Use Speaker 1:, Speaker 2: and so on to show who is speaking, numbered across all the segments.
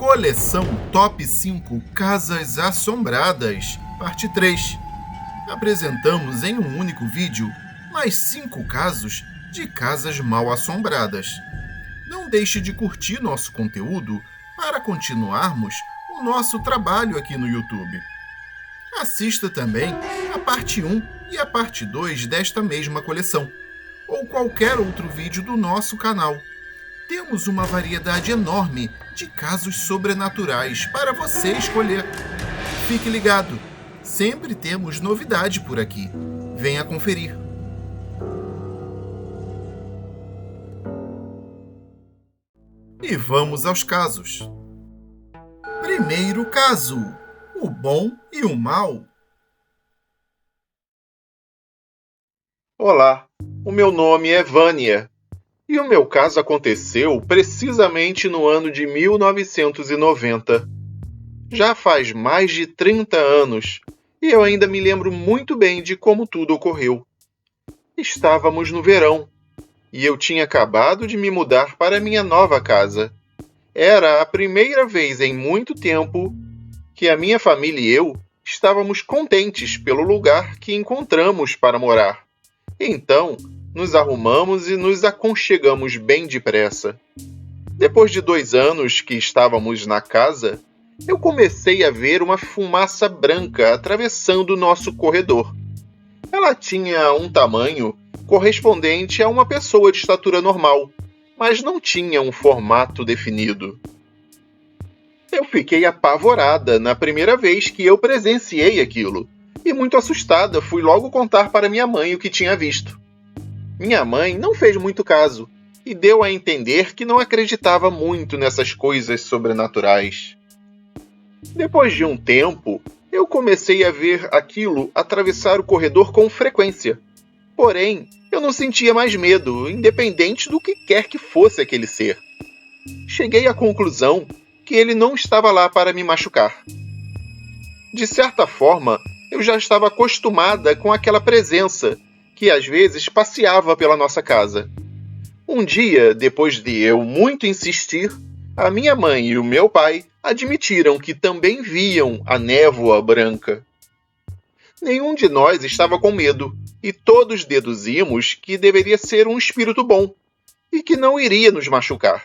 Speaker 1: Coleção Top 5 Casas Assombradas, parte 3. Apresentamos em um único vídeo mais 5 casos de casas mal assombradas. Não deixe de curtir nosso conteúdo para continuarmos o nosso trabalho aqui no YouTube. Assista também a parte 1 e a parte 2 desta mesma coleção, ou qualquer outro vídeo do nosso canal. Temos uma variedade enorme de casos sobrenaturais para você escolher. Fique ligado, sempre temos novidade por aqui. Venha conferir. E vamos aos casos. Primeiro caso: o bom e o mal.
Speaker 2: Olá, o meu nome é Vânia e o meu caso aconteceu precisamente no ano de 1990. Já faz mais de 30 anos e eu ainda me lembro muito bem de como tudo ocorreu. Estávamos no verão e eu tinha acabado de me mudar para minha nova casa. Era a primeira vez em muito tempo que a minha família e eu estávamos contentes pelo lugar que encontramos para morar. Então, nos arrumamos e nos aconchegamos bem depressa. Depois de 2 anos que estávamos na casa, eu comecei a ver uma fumaça branca atravessando o nosso corredor. Ela tinha um tamanho correspondente a uma pessoa de estatura normal, mas não tinha um formato definido. Eu fiquei apavorada na primeira vez que eu presenciei aquilo. E muito assustada, fui logo contar para minha mãe o que tinha visto. Minha mãe não fez muito caso e deu a entender que não acreditava muito nessas coisas sobrenaturais. Depois de um tempo, eu comecei a ver aquilo atravessar o corredor com frequência. Porém, eu não sentia mais medo, independente do que quer que fosse aquele ser. Cheguei à conclusão que ele não estava lá para me machucar. De certa forma, eu já estava acostumada com aquela presença que às vezes passeava pela nossa casa. Um dia, depois de eu muito insistir, a minha mãe e o meu pai admitiram que também viam a névoa branca. Nenhum de nós estava com medo e todos deduzimos que deveria ser um espírito bom e que não iria nos machucar.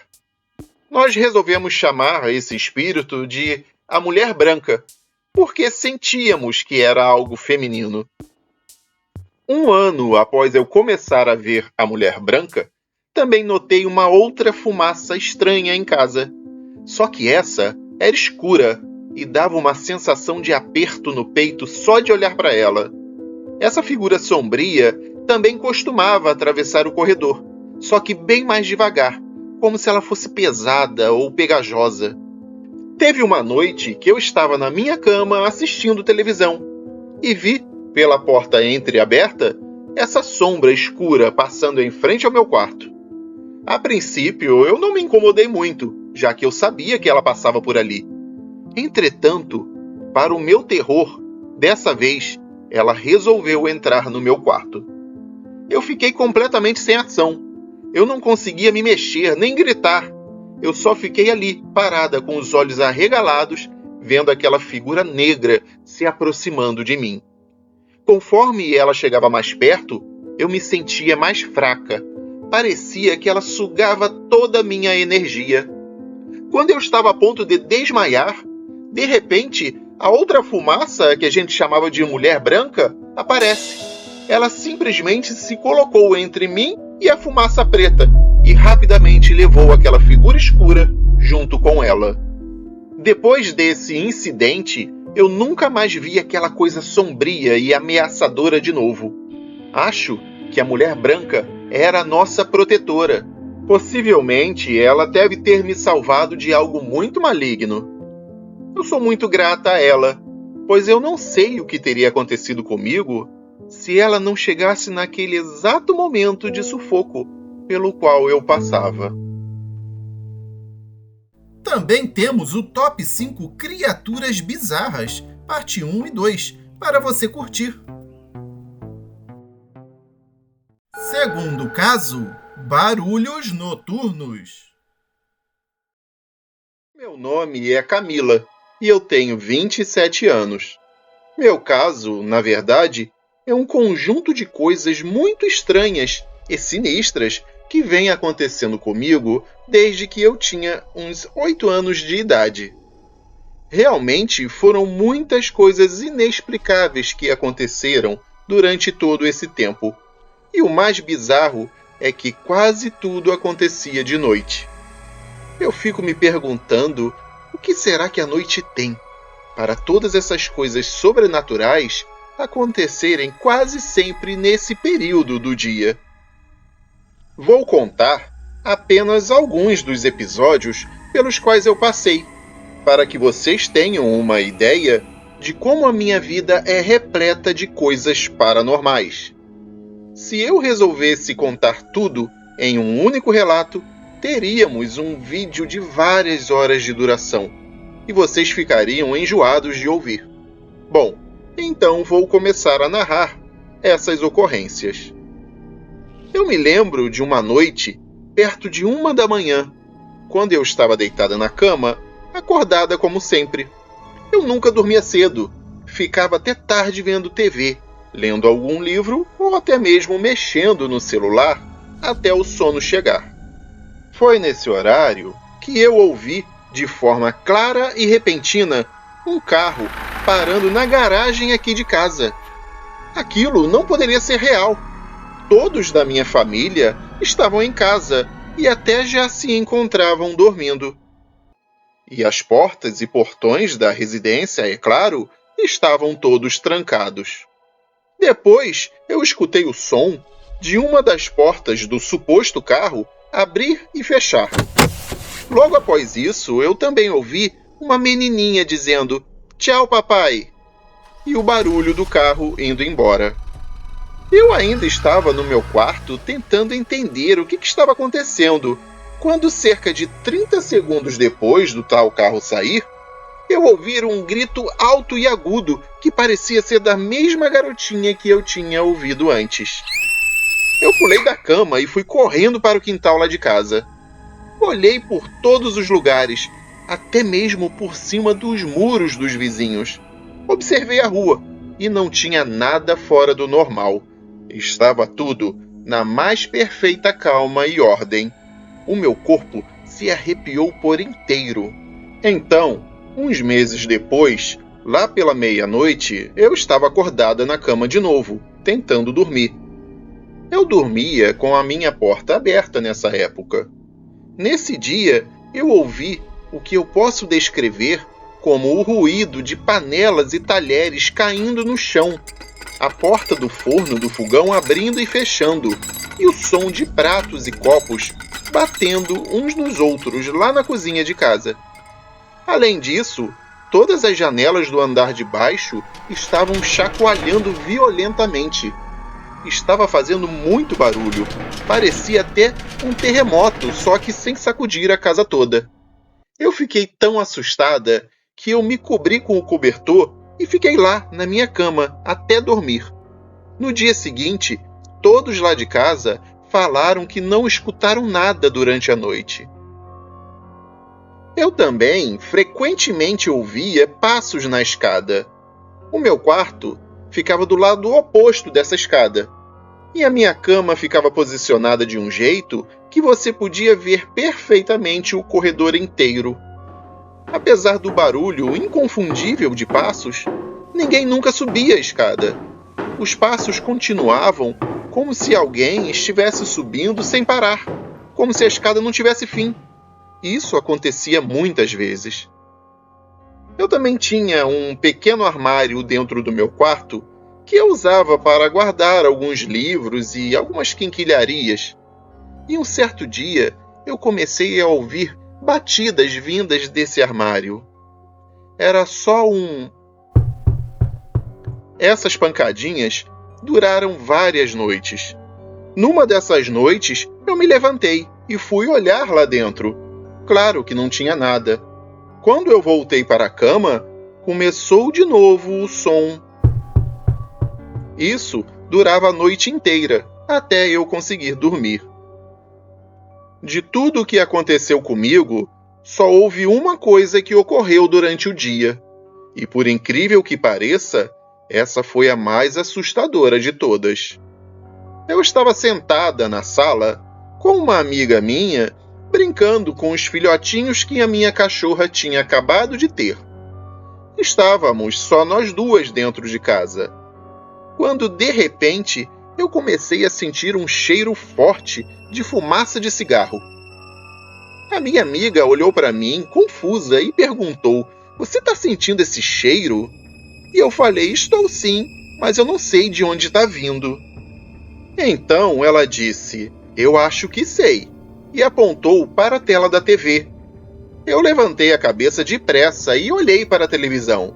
Speaker 2: Nós resolvemos chamar esse espírito de a Mulher Branca, porque sentíamos que era algo feminino. 1 ano após eu começar a ver a Mulher Branca, também notei uma outra fumaça estranha em casa. Só que essa era escura e dava uma sensação de aperto no peito só de olhar para ela. Essa figura sombria também costumava atravessar o corredor, só que bem mais devagar, como se ela fosse pesada ou pegajosa. Teve uma noite que eu estava na minha cama assistindo televisão e vi, pela porta entreaberta, essa sombra escura passando em frente ao meu quarto. A princípio, eu não me incomodei muito, já que eu sabia que ela passava por ali. Entretanto, para o meu terror, dessa vez, ela resolveu entrar no meu quarto. Eu fiquei completamente sem ação. Eu não conseguia me mexer, nem gritar. Eu só fiquei ali, parada, com os olhos arregalados, vendo aquela figura negra se aproximando de mim. Conforme ela chegava mais perto, eu me sentia mais fraca. Parecia que ela sugava toda a minha energia. Quando eu estava a ponto de desmaiar, de repente, a outra fumaça, que a gente chamava de Mulher Branca, aparece. Ela simplesmente se colocou entre mim e a fumaça preta, e rapidamente levou aquela figura escura junto com ela. Depois desse incidente, eu nunca mais vi aquela coisa sombria e ameaçadora de novo. Acho que a Mulher Branca era a nossa protetora. Possivelmente, ela deve ter me salvado de algo muito maligno. Eu sou muito grata a ela, pois eu não sei o que teria acontecido comigo se ela não chegasse naquele exato momento de sufoco pelo qual eu passava.
Speaker 1: Também temos o Top 5 Criaturas Bizarras, parte 1 e 2, para você curtir. Segundo caso, barulhos noturnos.
Speaker 2: Meu nome é Camila e eu tenho 27 anos. Meu caso, na verdade, é um conjunto de coisas muito estranhas e sinistras que vem acontecendo comigo desde que eu tinha uns 8 anos de idade. Realmente foram muitas coisas inexplicáveis que aconteceram durante todo esse tempo. E o mais bizarro é que quase tudo acontecia de noite. Eu fico me perguntando o que será que a noite tem para todas essas coisas sobrenaturais acontecerem quase sempre nesse período do dia. Vou contar apenas alguns dos episódios pelos quais eu passei, para que vocês tenham uma ideia de como a minha vida é repleta de coisas paranormais. Se eu resolvesse contar tudo em um único relato, teríamos um vídeo de várias horas de duração, e vocês ficariam enjoados de ouvir. Bom, então vou começar a narrar essas ocorrências. Eu me lembro de uma noite, perto de 1 da manhã, quando eu estava deitada na cama, acordada como sempre. Eu nunca dormia cedo, ficava até tarde vendo TV, lendo algum livro ou até mesmo mexendo no celular até o sono chegar. Foi nesse horário que eu ouvi, de forma clara e repentina, um carro parando na garagem aqui de casa. Aquilo não poderia ser real. Todos da minha família estavam em casa e até já se encontravam dormindo. E as portas e portões da residência, é claro, estavam todos trancados. Depois, eu escutei o som de uma das portas do suposto carro abrir e fechar. Logo após isso, eu também ouvi uma menininha dizendo "Tchau, papai!" e o barulho do carro indo embora. Eu ainda estava no meu quarto tentando entender o que estava acontecendo, quando cerca de 30 segundos depois do tal carro sair, eu ouvi um grito alto e agudo que parecia ser da mesma garotinha que eu tinha ouvido antes. Eu pulei da cama e fui correndo para o quintal lá de casa. Olhei por todos os lugares, até mesmo por cima dos muros dos vizinhos. Observei a rua e não tinha nada fora do normal. Estava tudo na mais perfeita calma e ordem. O meu corpo se arrepiou por inteiro. Então, uns meses depois, lá pela meia-noite, eu estava acordada na cama de novo, tentando dormir. Eu dormia com a minha porta aberta nessa época. Nesse dia, eu ouvi o que eu posso descrever como o ruído de panelas e talheres caindo no chão, a porta do forno do fogão abrindo e fechando, e o som de pratos e copos batendo uns nos outros lá na cozinha de casa. Além disso, todas as janelas do andar de baixo estavam chacoalhando violentamente. Estava fazendo muito barulho, parecia até um terremoto, só que sem sacudir a casa toda. Eu fiquei tão assustada que eu me cobri com o cobertor e fiquei lá, na minha cama, até dormir. No dia seguinte, todos lá de casa falaram que não escutaram nada durante a noite. Eu também frequentemente ouvia passos na escada. O meu quarto ficava do lado oposto dessa escada, e a minha cama ficava posicionada de um jeito que você podia ver perfeitamente o corredor inteiro. Apesar do barulho inconfundível de passos, ninguém nunca subia a escada. Os passos continuavam como se alguém estivesse subindo sem parar, como se a escada não tivesse fim. Isso acontecia muitas vezes. Eu também tinha um pequeno armário dentro do meu quarto que eu usava para guardar alguns livros e algumas quinquilharias. E um certo dia eu comecei a ouvir batidas vindas desse armário. Era só um... Essas pancadinhas duraram várias noites. Numa dessas noites, eu me levantei e fui olhar lá dentro. Claro que não tinha nada. Quando eu voltei para a cama, começou de novo o som. Isso durava a noite inteira, até eu conseguir dormir. De tudo o que aconteceu comigo, só houve uma coisa que ocorreu durante o dia. E por incrível que pareça, essa foi a mais assustadora de todas. Eu estava sentada na sala com uma amiga minha, brincando com os filhotinhos que a minha cachorra tinha acabado de ter. Estávamos só nós duas dentro de casa, quando de repente eu comecei a sentir um cheiro forte de fumaça de cigarro. A minha amiga olhou para mim, confusa, e perguntou: "Você está sentindo esse cheiro?" E eu falei: "Estou sim, mas eu não sei de onde está vindo." Então ela disse: "Eu acho que sei," e apontou para a tela da TV. Eu levantei a cabeça depressa e olhei para a televisão.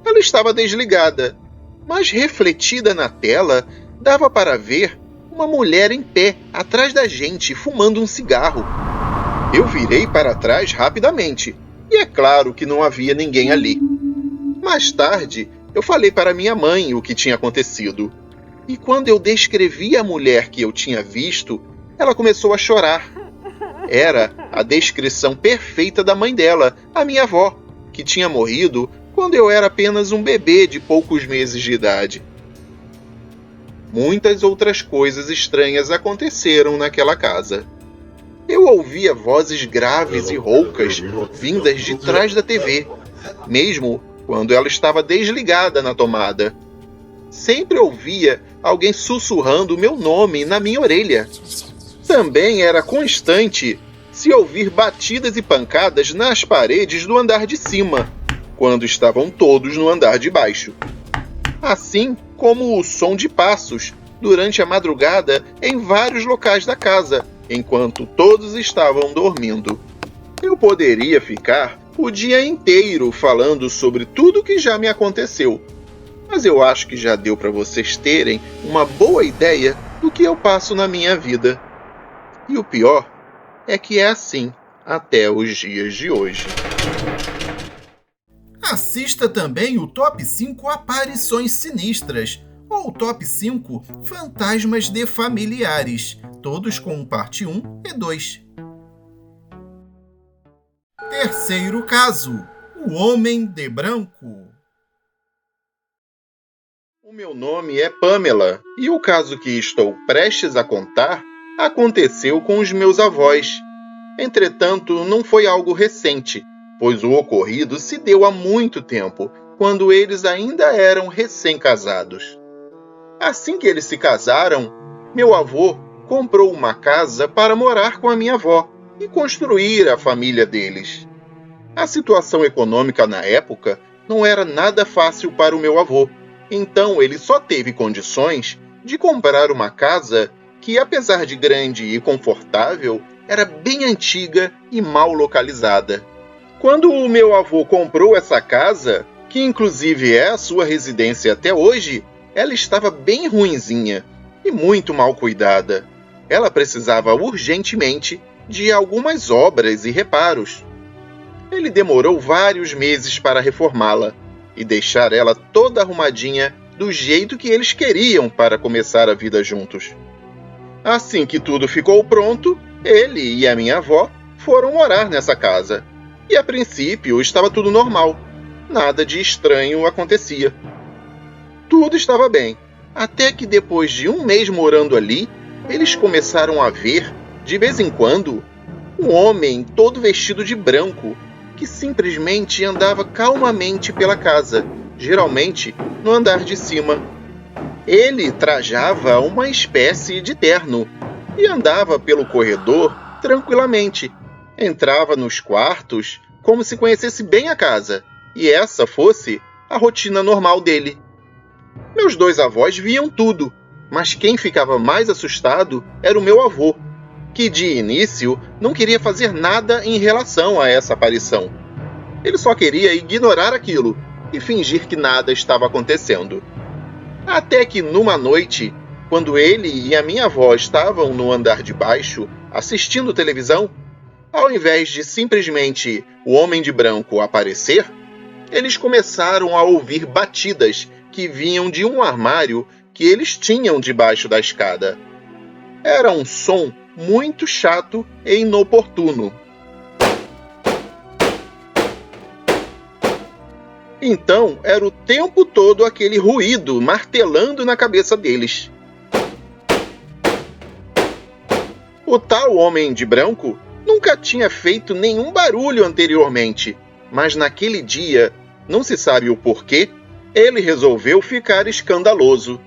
Speaker 2: Ela estava desligada, mas refletida na tela, dava para ver uma mulher em pé atrás da gente, fumando um cigarro. Eu virei para trás rapidamente, e é claro que não havia ninguém ali. Mais tarde, eu falei para minha mãe o que tinha acontecido. E quando eu descrevi a mulher que eu tinha visto, ela começou a chorar. Era a descrição perfeita da mãe dela, a minha avó, que tinha morrido quando eu era apenas um bebê de poucos meses de idade. Muitas outras coisas estranhas aconteceram naquela casa. Eu ouvia vozes graves e roucas vindas de trás da TV, mesmo quando ela estava desligada na tomada. Sempre ouvia alguém sussurrando o meu nome na minha orelha. Também era constante se ouvir batidas e pancadas nas paredes do andar de cima, quando estavam todos no andar de baixo. Assim como o som de passos durante a madrugada em vários locais da casa, enquanto todos estavam dormindo. Eu poderia ficar o dia inteiro falando sobre tudo que já me aconteceu, mas eu acho que já deu para vocês terem uma boa ideia do que eu passo na minha vida. E o pior é que é assim até os dias de hoje.
Speaker 1: Assista também o Top 5 Aparições Sinistras, ou Top 5 Fantasmas de Familiares, todos com parte 1 e 2. Terceiro caso: O Homem de Branco.
Speaker 2: O meu nome é Pamela, e o caso que estou prestes a contar aconteceu com os meus avós. Entretanto, não foi algo recente, pois o ocorrido se deu há muito tempo, quando eles ainda eram recém-casados. Assim que eles se casaram, meu avô comprou uma casa para morar com a minha avó e construir a família deles. A situação econômica na época não era nada fácil para o meu avô, então ele só teve condições de comprar uma casa que, apesar de grande e confortável, era bem antiga e mal localizada. Quando o meu avô comprou essa casa, que inclusive é a sua residência até hoje, ela estava bem ruinzinha e muito mal cuidada. Ela precisava urgentemente de algumas obras e reparos. Ele demorou vários meses para reformá-la e deixar ela toda arrumadinha do jeito que eles queriam para começar a vida juntos. Assim que tudo ficou pronto, ele e a minha avó foram morar nessa casa. E a princípio estava tudo normal. Nada de estranho acontecia. Tudo estava bem, até que depois de um mês morando ali, eles começaram a ver, de vez em quando, um homem todo vestido de branco, que simplesmente andava calmamente pela casa, geralmente no andar de cima. Ele trajava uma espécie de terno e andava pelo corredor tranquilamente. Entrava nos quartos como se conhecesse bem a casa, e essa fosse a rotina normal dele. Meus dois avós viam tudo, mas quem ficava mais assustado era o meu avô, que de início não queria fazer nada em relação a essa aparição. Ele só queria ignorar aquilo e fingir que nada estava acontecendo. Até que numa noite, quando ele e a minha avó estavam no andar de baixo assistindo televisão, ao invés de simplesmente o Homem de Branco aparecer, eles começaram a ouvir batidas que vinham de um armário que eles tinham debaixo da escada. Era um som muito chato e inoportuno. Então era o tempo todo aquele ruído martelando na cabeça deles. O tal homem de branco nunca tinha feito nenhum barulho anteriormente, mas naquele dia, não se sabe o porquê, ele resolveu ficar escandaloso.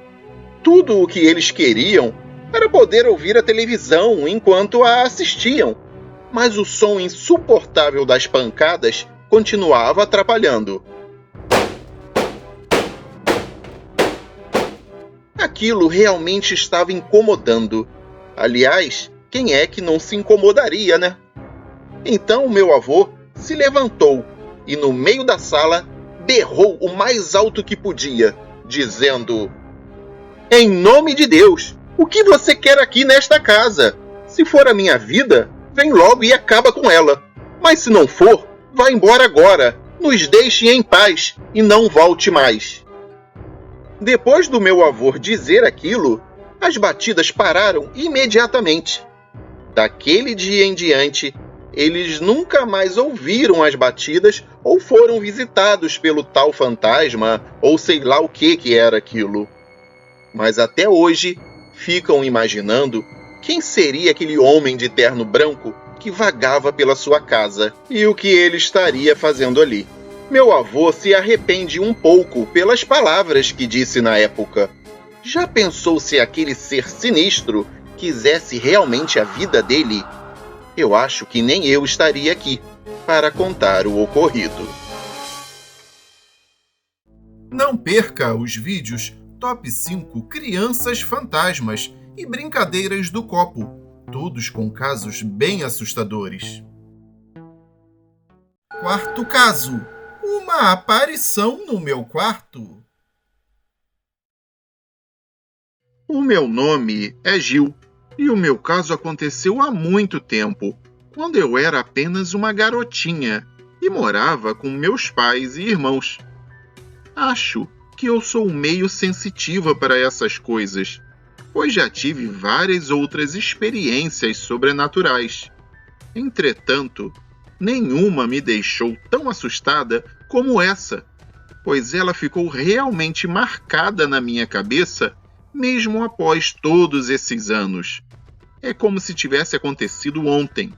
Speaker 2: Tudo o que eles queriam era poder ouvir a televisão enquanto a assistiam, mas o som insuportável das pancadas continuava atrapalhando. Aquilo realmente estava incomodando. Aliás, quem é que não se incomodaria, né? Então meu avô se levantou e, no meio da sala, berrou o mais alto que podia, dizendo: "Em nome de Deus, o que você quer aqui nesta casa? Se for a minha vida, vem logo e acaba com ela. Mas se não for, vá embora agora, nos deixe em paz e não volte mais." Depois do meu avô dizer aquilo, as batidas pararam imediatamente. Daquele dia em diante, eles nunca mais ouviram as batidas ou foram visitados pelo tal fantasma ou sei lá o que era aquilo. Mas até hoje ficam imaginando quem seria aquele homem de terno branco que vagava pela sua casa e o que ele estaria fazendo ali. Meu avô se arrepende um pouco pelas palavras que disse na época. Já pensou se aquele ser sinistro quisesse realmente a vida dele? Eu acho que nem eu estaria aqui para contar o ocorrido.
Speaker 1: Não perca os vídeos Top 5 Crianças Fantasmas e Brincadeiras do Copo, todos com casos bem assustadores. Quarto caso: uma aparição no meu quarto.
Speaker 2: O meu nome é Gil e o meu caso aconteceu há muito tempo, quando eu era apenas uma garotinha e morava com meus pais e irmãos. Acho que eu sou meio sensitiva para essas coisas, pois já tive várias outras experiências sobrenaturais. Entretanto, nenhuma me deixou tão assustada como essa, pois ela ficou realmente marcada na minha cabeça mesmo após todos esses anos. É como se tivesse acontecido ontem.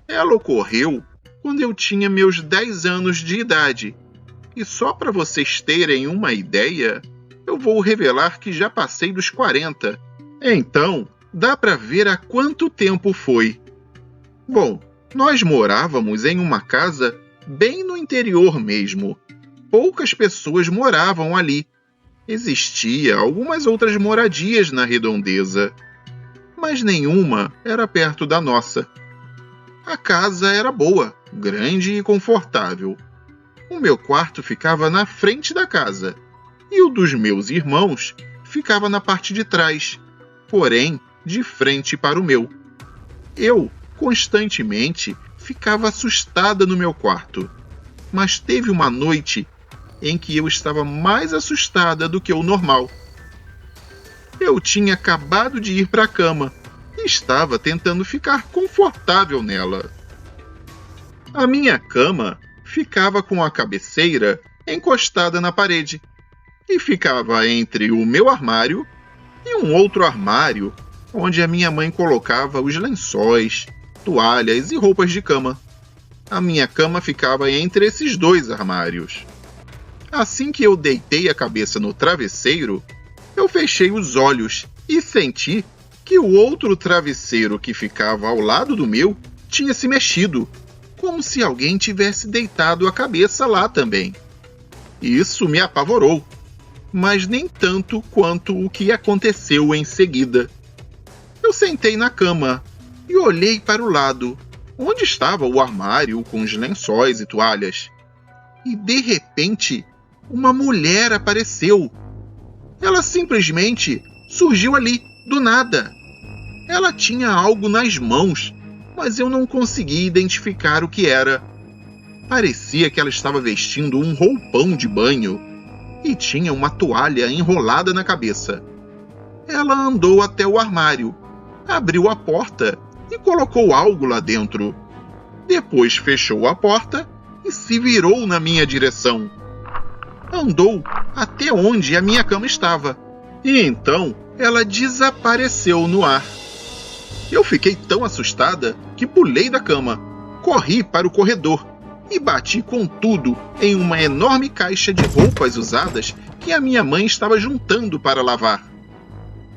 Speaker 2: Ela ocorreu quando eu tinha meus 10 anos de idade. E só para vocês terem uma ideia, eu vou revelar que já passei dos 40. Então, dá para ver há quanto tempo foi. Bom, nós morávamos em uma casa bem no interior mesmo. Poucas pessoas moravam ali. Existia algumas outras moradias na redondeza, mas nenhuma era perto da nossa. A casa era boa, grande e confortável. O meu quarto ficava na frente da casa e o dos meus irmãos ficava na parte de trás, porém de frente para o meu. Eu, constantemente, ficava assustada no meu quarto, mas teve uma noite em que eu estava mais assustada do que o normal. Eu tinha acabado de ir para a cama e estava tentando ficar confortável nela. A minha cama ficava com a cabeceira encostada na parede e ficava entre o meu armário e um outro armário onde a minha mãe colocava os lençóis, toalhas e roupas de cama. A minha cama ficava entre esses dois armários. Assim que eu deitei a cabeça no travesseiro, eu fechei os olhos e senti que o outro travesseiro que ficava ao lado do meu tinha se mexido, como se alguém tivesse deitado a cabeça lá também. Isso me apavorou, mas nem tanto quanto o que aconteceu em seguida. Eu sentei na cama e olhei para o lado, onde estava o armário com os lençóis e toalhas. E de repente, uma mulher apareceu. Ela simplesmente surgiu ali, do nada. Ela tinha algo nas mãos, mas eu não consegui identificar o que era. Parecia que ela estava vestindo um roupão de banho e tinha uma toalha enrolada na cabeça. Ela andou até o armário, abriu a porta e colocou algo lá dentro. Depois fechou a porta e se virou na minha direção. andou até onde a minha cama estava, e então ela desapareceu no ar. Eu fiquei tão assustada que pulei da cama, corri para o corredor e bati com tudo em uma enorme caixa de roupas usadas que a minha mãe estava juntando para lavar.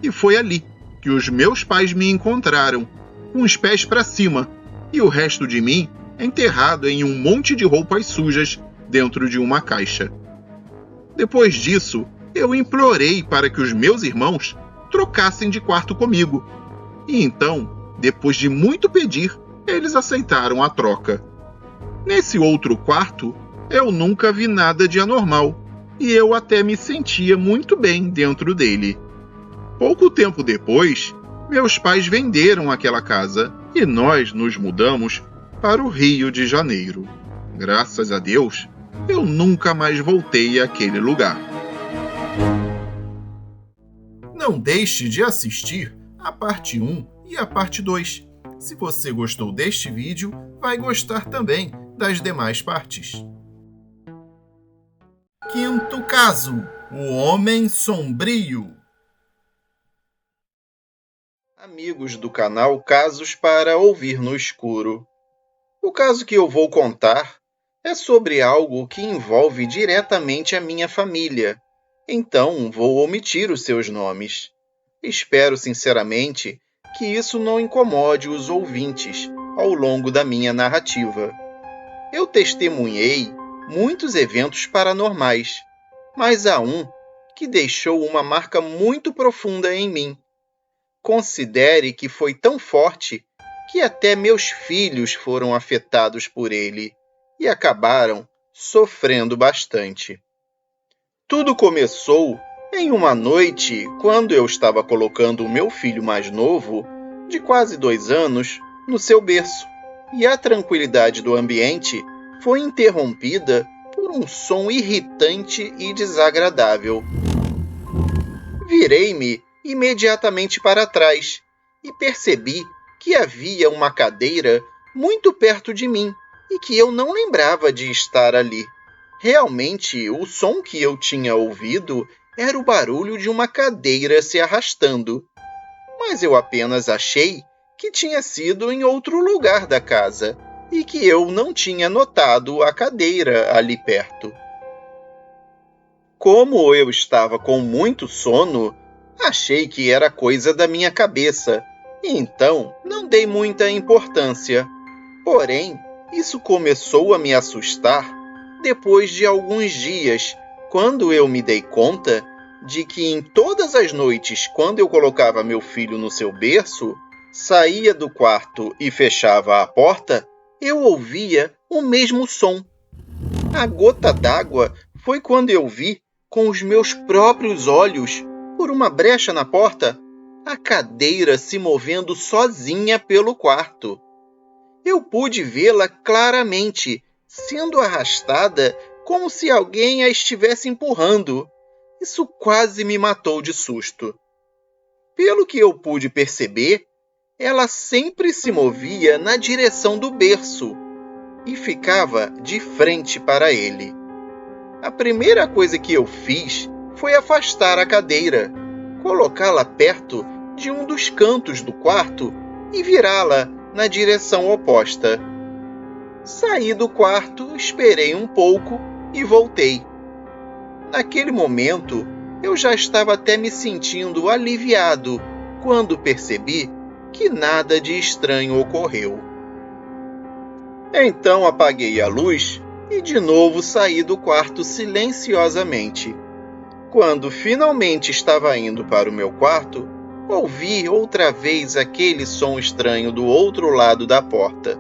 Speaker 2: E foi ali que os meus pais me encontraram, com os pés para cima e o resto de mim enterrado em um monte de roupas sujas dentro de uma caixa. Depois disso, eu implorei para que os meus irmãos trocassem de quarto comigo. E então, depois de muito pedir, eles aceitaram a troca. Nesse outro quarto, eu nunca vi nada de anormal, e eu até me sentia muito bem dentro dele. Pouco tempo depois, meus pais venderam aquela casa e nós nos mudamos para o Rio de Janeiro. Graças a Deus, eu nunca mais voltei àquele lugar.
Speaker 1: Não deixe de assistir a parte 1 e a parte 2. Se você gostou deste vídeo, vai gostar também das demais partes. Quinto caso: o Homem Sombrio.
Speaker 2: Amigos do canal Casos para Ouvir no Escuro. O caso que eu vou contar é sobre algo que envolve diretamente a minha família, então vou omitir os seus nomes. Espero sinceramente que isso não incomode os ouvintes ao longo da minha narrativa. Eu testemunhei muitos eventos paranormais, mas há um que deixou uma marca muito profunda em mim. Considere que foi tão forte que até meus filhos foram afetados por ele e acabaram sofrendo bastante. Tudo começou em uma noite quando eu estava colocando o meu filho mais novo, de quase 2 anos, no seu berço, e a tranquilidade do ambiente foi interrompida por um som irritante e desagradável. Virei-me imediatamente para trás e percebi que havia uma cadeira muito perto de mim e que eu não lembrava de estar ali. Realmente, o som que eu tinha ouvido era o barulho de uma cadeira se arrastando, mas eu apenas achei que tinha sido em outro lugar da casa e que eu não tinha notado a cadeira ali perto. Como eu estava com muito sono, achei que era coisa da minha cabeça, e então não dei muita importância. Porém, isso começou a me assustar depois de alguns dias, quando eu me dei conta de que em todas as noites, quando eu colocava meu filho no seu berço, saía do quarto e fechava a porta, eu ouvia o mesmo som. A gota d'água foi quando eu vi, com os meus próprios olhos, por uma brecha na porta, a cadeira se movendo sozinha pelo quarto. Eu pude vê-la claramente, sendo arrastada como se alguém a estivesse empurrando. Isso quase me matou de susto. Pelo que eu pude perceber, ela sempre se movia na direção do berço e ficava de frente para ele. A primeira coisa que eu fiz foi afastar a cadeira, colocá-la perto de um dos cantos do quarto e virá-la na direção oposta. Saí do quarto, esperei um pouco e voltei. Naquele momento, eu já estava até me sentindo aliviado quando percebi que nada de estranho ocorreu. Então apaguei a luz e de novo saí do quarto silenciosamente. Quando finalmente estava indo para o meu quarto, ouvi outra vez aquele som estranho do outro lado da porta.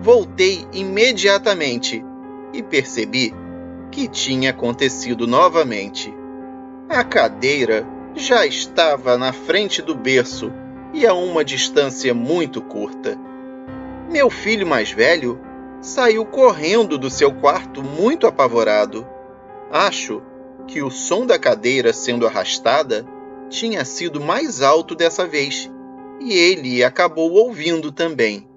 Speaker 2: Voltei imediatamente e percebi que tinha acontecido novamente. A cadeira já estava na frente do berço e a uma distância muito curta. Meu filho mais velho saiu correndo do seu quarto muito apavorado. Acho que o som da cadeira sendo arrastada tinha sido mais alto dessa vez, e ele acabou ouvindo também.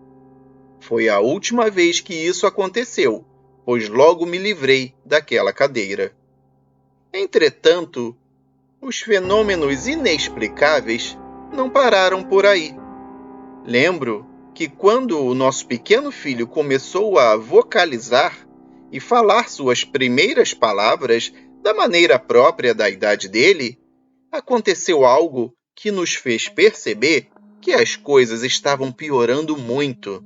Speaker 2: Foi a última vez que isso aconteceu, pois logo me livrei daquela cadeira. Entretanto, os fenômenos inexplicáveis não pararam por aí. Lembro que quando o nosso pequeno filho começou a vocalizar e falar suas primeiras palavras da maneira própria da idade dele, aconteceu algo que nos fez perceber que as coisas estavam piorando muito.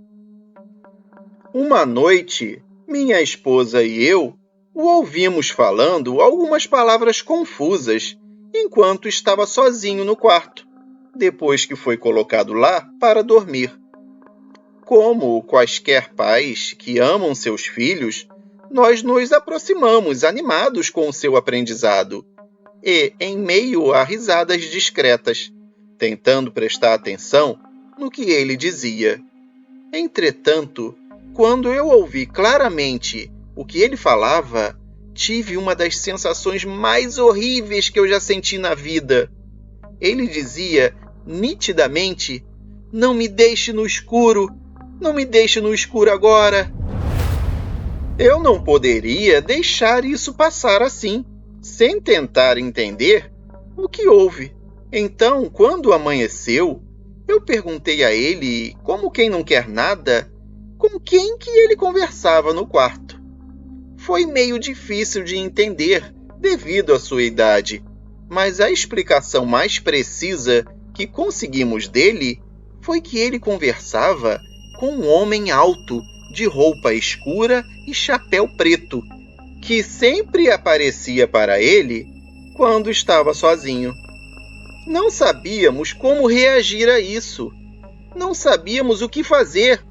Speaker 2: Uma noite, minha esposa e eu o ouvimos falando algumas palavras confusas enquanto estava sozinho no quarto, depois que foi colocado lá para dormir. Como quaisquer pais que amam seus filhos, nós nos aproximamos animados com o seu aprendizado e, em meio a risadas discretas, tentando prestar atenção no que ele dizia. Entretanto, quando eu ouvi claramente o que ele falava, tive uma das sensações mais horríveis que eu já senti na vida. Ele dizia, nitidamente, "Não me deixe no escuro! Não me deixe no escuro agora!" Eu não poderia deixar isso passar assim, sem tentar entender o que houve. Então, quando amanheceu, eu perguntei a ele, como quem não quer nada, com quem que ele conversava no quarto. Foi meio difícil de entender, devido à sua idade, mas a explicação mais precisa que conseguimos dele foi que ele conversava com um homem alto, de roupa escura e chapéu preto, que sempre aparecia para ele quando estava sozinho. Não sabíamos como reagir a isso. Não sabíamos o que fazer.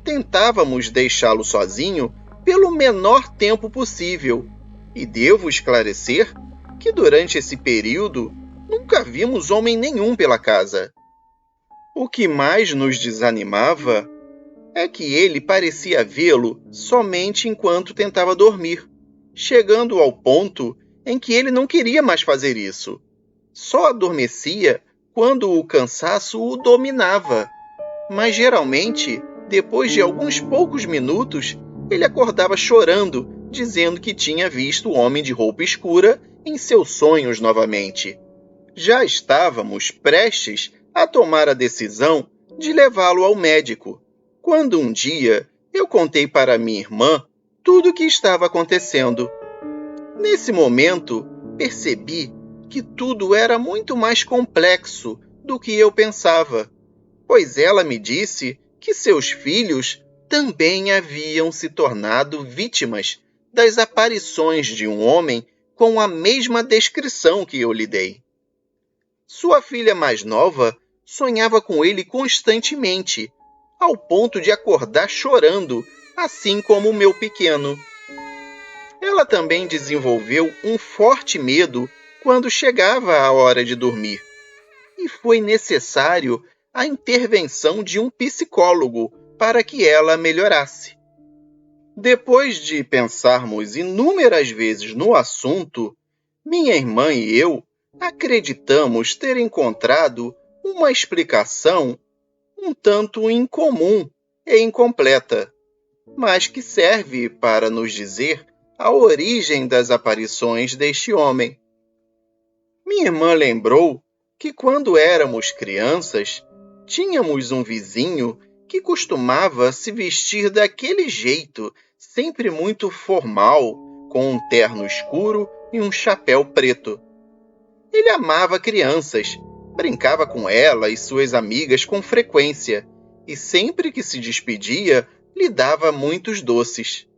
Speaker 2: Tentávamos deixá-lo sozinho pelo menor tempo possível. E devo esclarecer que durante esse período nunca vimos homem nenhum pela casa. O que mais nos desanimava é que ele parecia vê-lo somente enquanto tentava dormir, chegando ao ponto em que ele não queria mais fazer isso. Só adormecia quando o cansaço o dominava. Mas geralmente, depois de alguns poucos minutos, ele acordava chorando, dizendo que tinha visto o homem de roupa escura em seus sonhos novamente. Já estávamos prestes a tomar a decisão de levá-lo ao médico, quando um dia eu contei para minha irmã tudo o que estava acontecendo. Nesse momento, percebi que tudo era muito mais complexo do que eu pensava, pois ela me disse que seus filhos também haviam se tornado vítimas das aparições de um homem com a mesma descrição que eu lhe dei. Sua filha mais nova sonhava com ele constantemente, ao ponto de acordar chorando, assim como o meu pequeno. Ela também desenvolveu um forte medo quando chegava a hora de dormir, e foi necessário a intervenção de um psicólogo para que ela melhorasse. Depois de pensarmos inúmeras vezes no assunto, minha irmã e eu acreditamos ter encontrado uma explicação um tanto incomum e incompleta, mas que serve para nos dizer a origem das aparições deste homem. Minha irmã lembrou que quando éramos crianças, tínhamos um vizinho que costumava se vestir daquele jeito, sempre muito formal, com um terno escuro e um chapéu preto. Ele amava crianças, brincava com ela e suas amigas com frequência, e sempre que se despedia, lhe dava muitos doces.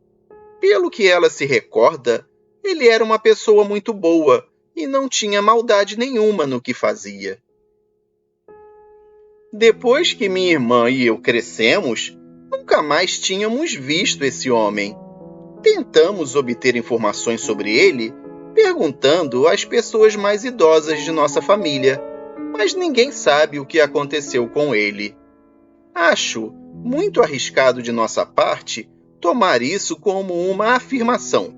Speaker 2: Pelo que ela se recorda, ele era uma pessoa muito boa e não tinha maldade nenhuma no que fazia. Depois que minha irmã e eu crescemos, nunca mais tínhamos visto esse homem. Tentamos obter informações sobre ele, perguntando às pessoas mais idosas de nossa família, mas ninguém sabe o que aconteceu com ele. Acho muito arriscado de nossa parte tomar isso como uma afirmação,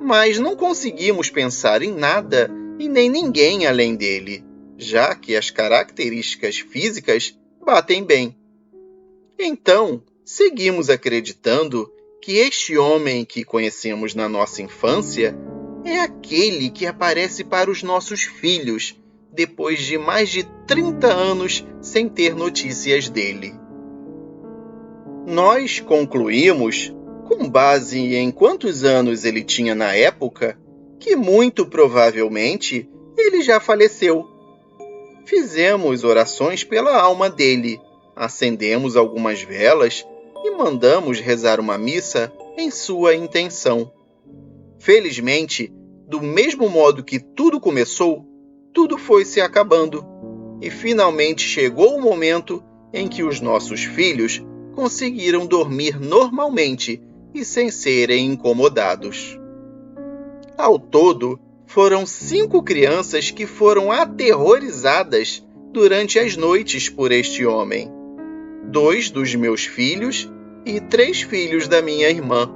Speaker 2: mas não conseguimos pensar em nada e nem ninguém além dele, já que as características físicas batem bem. Então, seguimos acreditando que este homem que conhecemos na nossa infância é aquele que aparece para os nossos filhos, depois de mais de 30 anos sem ter notícias dele. Nós concluímos, com base em quantos anos ele tinha na época, que muito provavelmente ele já faleceu. Fizemos orações pela alma dele, acendemos algumas velas e mandamos rezar uma missa em sua intenção. Felizmente, do mesmo modo que tudo começou, tudo foi se acabando, e finalmente chegou o momento em que os nossos filhos conseguiram dormir normalmente e sem serem incomodados. Ao todo, foram 5 crianças que foram aterrorizadas durante as noites por este homem. 2 dos meus filhos e 3 filhos da minha irmã.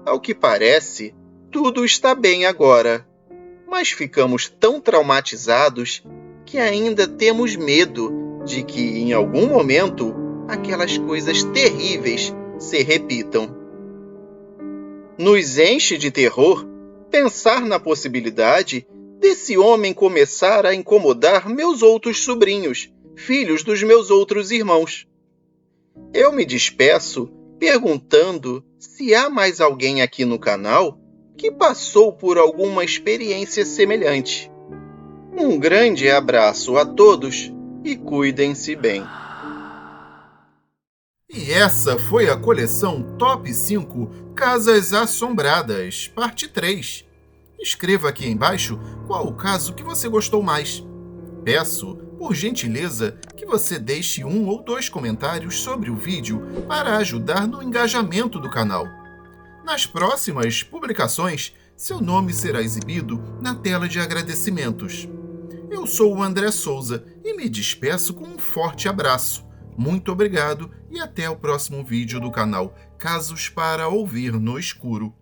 Speaker 2: Ao que parece, tudo está bem agora, mas ficamos tão traumatizados que ainda temos medo de que, em algum momento, aquelas coisas terríveis se repitam. Nos enche de terror pensar na possibilidade desse homem começar a incomodar meus outros sobrinhos, filhos dos meus outros irmãos. Eu me despeço perguntando se há mais alguém aqui no canal que passou por alguma experiência semelhante. Um grande abraço a todos e cuidem-se bem.
Speaker 1: E essa foi a coleção Top 5 Casas Assombradas, parte 3. Escreva aqui embaixo qual o caso que você gostou mais. Peço, por gentileza, que você deixe 1 ou 2 comentários sobre o vídeo para ajudar no engajamento do canal. Nas próximas publicações, seu nome será exibido na tela de agradecimentos. Eu sou o André Souza e me despeço com um forte abraço. Muito obrigado e até o próximo vídeo do canal Casos para Ouvir no Escuro.